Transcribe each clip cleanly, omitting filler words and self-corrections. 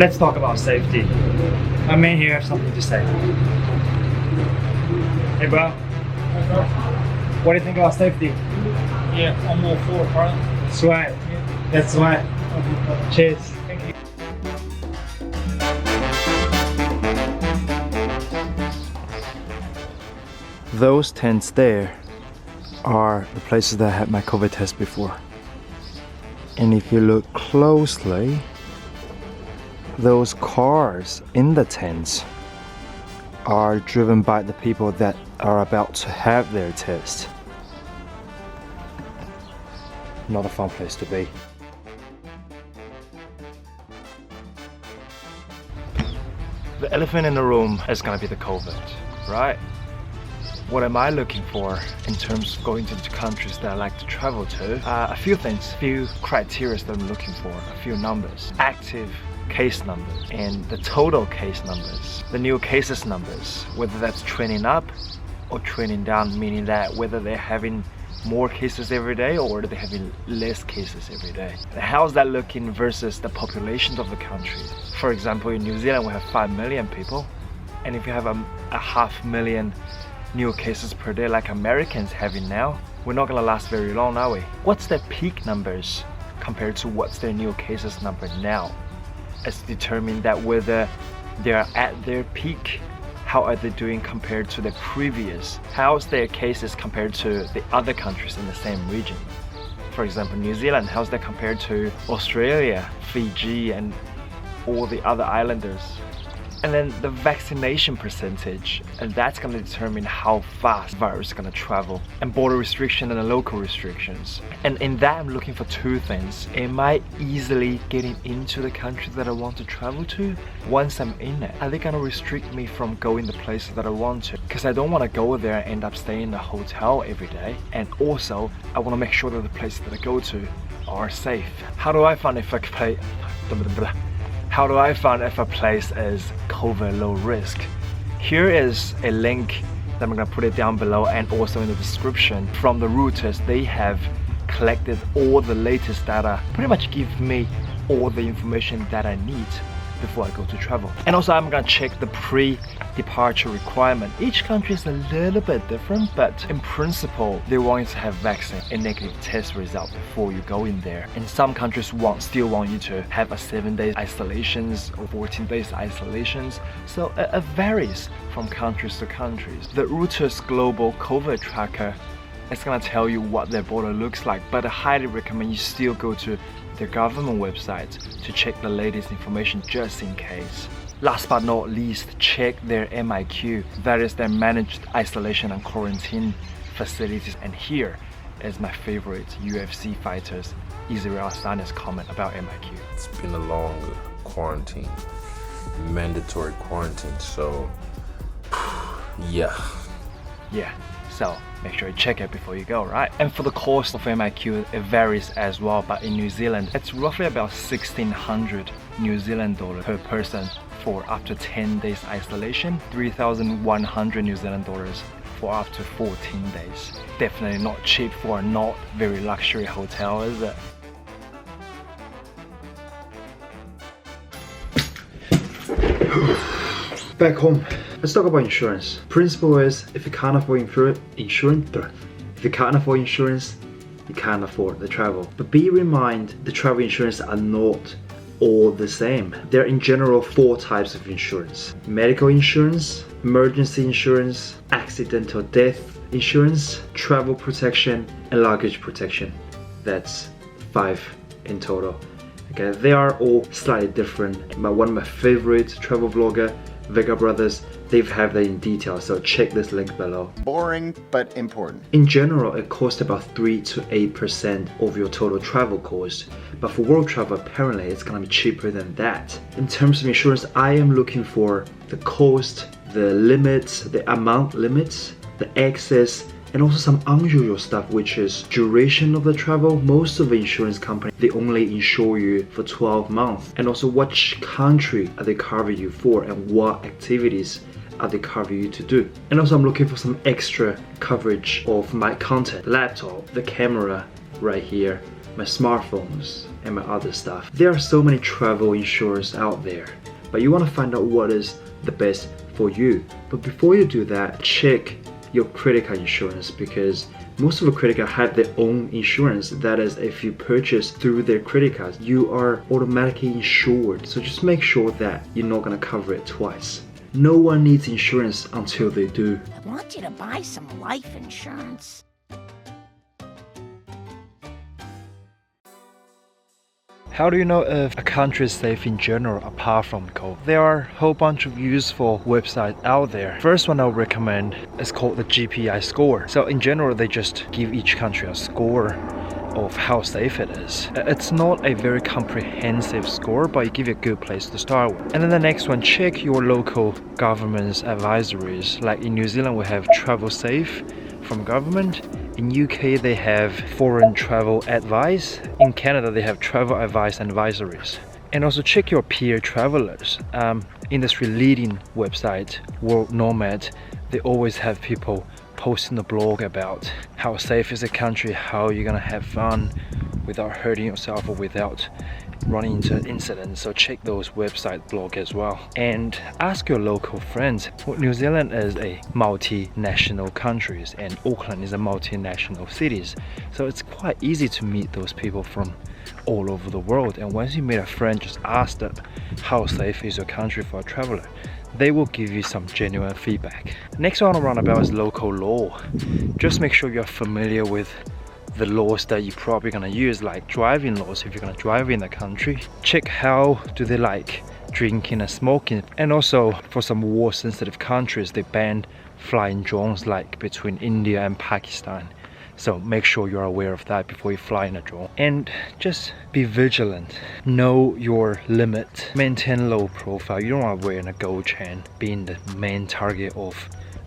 Let's talk about safety. My man here have something to say. Hey bro, what do you think about safety? Yeah, I'm all for it, bro. Sweat. That's sweat. Cheers. Thank you. Those tents there are the places that I had my COVID test before. And if you look closely, those cars in the tents are driven by the people that are about to have their test. Not a fun place to be. The elephant in the room is gonna be the COVID, right? What am I looking for in terms of going to the countries that I like to travel to? A few things, a few criteria that I'm looking for, a few numbers. Active case numbers and the total case numbers, the new cases numbers, whether that's trending up or trending down, meaning that whether they're having more cases every day or they're having less cases every day. And how's that looking versus the populations of the country? For example, in New Zealand we have 5 million people, and if you have a 500,000 new cases per day like Americans having now, we're not gonna last very long, are we? What's their peak numbers compared to what's their new cases number now? It's determined that whether they're at their peak, how are they doing compared to the previous? How's their cases compared to the other countries in the same region? For example, New Zealand, how's that compared to Australia, Fiji, and all the other islanders? And then the vaccination percentage, and that's going to determine how fast the virus is going to travel, and border restriction and the local restrictions. And in that I'm looking for two things. Am I easily getting into the country that I want to travel to? Once I'm in it, are they going to restrict me from going the places that I want to? Because I don't want to go there and end up staying in a hotel every day. And also I want to make sure that the places that I go to are safe. How do I find if a place is COVID low risk? Here is a link that I'm gonna put it down below and also in the description. From the Reuters, they have collected all the latest data, pretty much give me all the information that I need before I go to travel. And also I'm gonna check the pre-departure requirement. Each country is a little bit different, but in principle they want you to have vaccine and negative test result before you go in there. And some countries still want you to have a 7-day isolations or 14 days isolations, so it varies from countries to countries. The Reuters Global COVID Tracker is gonna tell you what their border looks like, but I highly recommend you still go to their government website to check the latest information just in case. Last but not least, check their MIQ, that is their Managed Isolation and Quarantine Facilities. And here is my favorite UFC fighters, Israel Adesanya's comment about MIQ. It's been a long quarantine, mandatory quarantine, so yeah. So make sure you check it before you go, right? And for the cost of MIQ, it varies as well, but in New Zealand it's roughly about 1,600 New Zealand dollars per person for up to 10 days isolation, 3,100 New Zealand dollars for up to 14 days. Definitely not cheap for a not very luxury hotel, is it? Back home. Let's talk about insurance. Principle is, if you can't afford insurance, you can't afford the travel. But be reminded, the travel insurance are not all the same. There are in general 4 types of insurance: medical insurance, emergency insurance, accidental death insurance, travel protection, and luggage protection. That's 5 in total. Okay, they are all slightly different. But one of my favorite travel vlogger, Vega Brothers, they have that in detail, so check this link below. Boring but important. In general, it costs about 3 to 8% of your total travel cost, but for world travel apparently it's gonna be cheaper than that. In terms of insurance, I am looking for the cost, the limits, the amount limits, the access, and also some unusual stuff, which is duration of the travel. Most of the insurance companies, they only insure you for 12 months. And also which country are they covering you for, and what activities are they covering you to do. And also I'm looking for some extra coverage of my content, laptop, the camera right here, my smartphones, and my other stuff. There are so many travel insurers out there, but you want to find out what is the best for you. But before you do that, check your credit card insurance, because most of the credit cards have their own insurance. That is, if you purchase through their credit cards, you are automatically insured. So just make sure that you're not going to cover it twice. No one needs insurance until they do. I want you to buy some life insurance. How do you know if a country is safe in general apart from COVID? There are a whole bunch of useful websites out there. First one I'll recommend is called the GPI score. So in general, they just give each country a score of how safe it is. It's not a very comprehensive score, but it gives you a good place to start with. And then the next one, check your local government's advisories. Like in New Zealand, we have Travel Safe from government. In UK, they have foreign travel advice. In Canada, they have travel advice and advisories. And also check your peer travelers. Industry leading website, World Nomad, they always have people posting a blog about how safe is the country, how you're gonna have fun without hurting yourself or without running into incidents. So check those website blog as well, and ask your local friends. Well, New Zealand is a multinational country and Auckland is a multinational city, so it's quite easy to meet those people from all over the world. And once you meet a friend, just ask them how safe is your country for a traveler. They will give you some genuine feedback. Next one I'll run about is local law. Just make sure you're familiar with the laws that you're probably gonna use, like driving laws if you're gonna drive in the country. Check how do they like drinking and smoking. And also for some war sensitive countries, they ban flying drones, like between India and Pakistan. So make sure you're aware of that before you fly in a drone. And just be vigilant. Know your limit. Maintain low profile. You don't want to wear a gold chain, being the main target of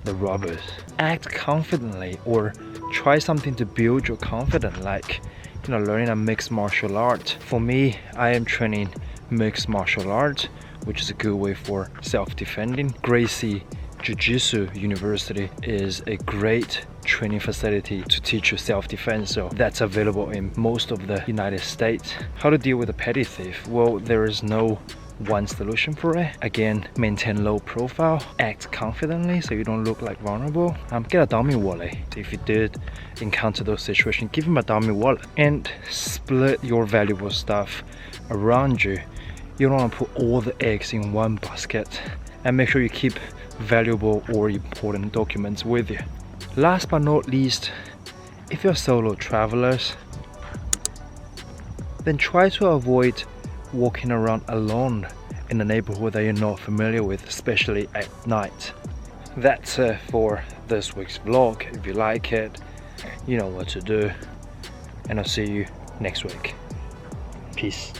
the robbers. Act confidently, or try something to build your confidence, like learning a mixed martial art. For me, I am training mixed martial art, which is a good way for self-defending. Gracie Jiu-Jitsu University is a great training facility to teach you self-defense, so that's available in most of the United States. How to deal with a petty thief? Well, there is no one solution for it. Again, maintain low profile, act confidently so you don't look like vulnerable. Get a dummy wallet. If you did encounter those situations, give him a dummy wallet, and split your valuable stuff around you. You don't want to put all the eggs in one basket, and make sure you keep valuable or important documents with you. Last but not least, if you're solo travelers, then try to avoid walking around alone in a neighborhood that you're not familiar with, especially at night. That's it for this week's vlog. If you like it, you know what to do, and I'll see you next week. Peace.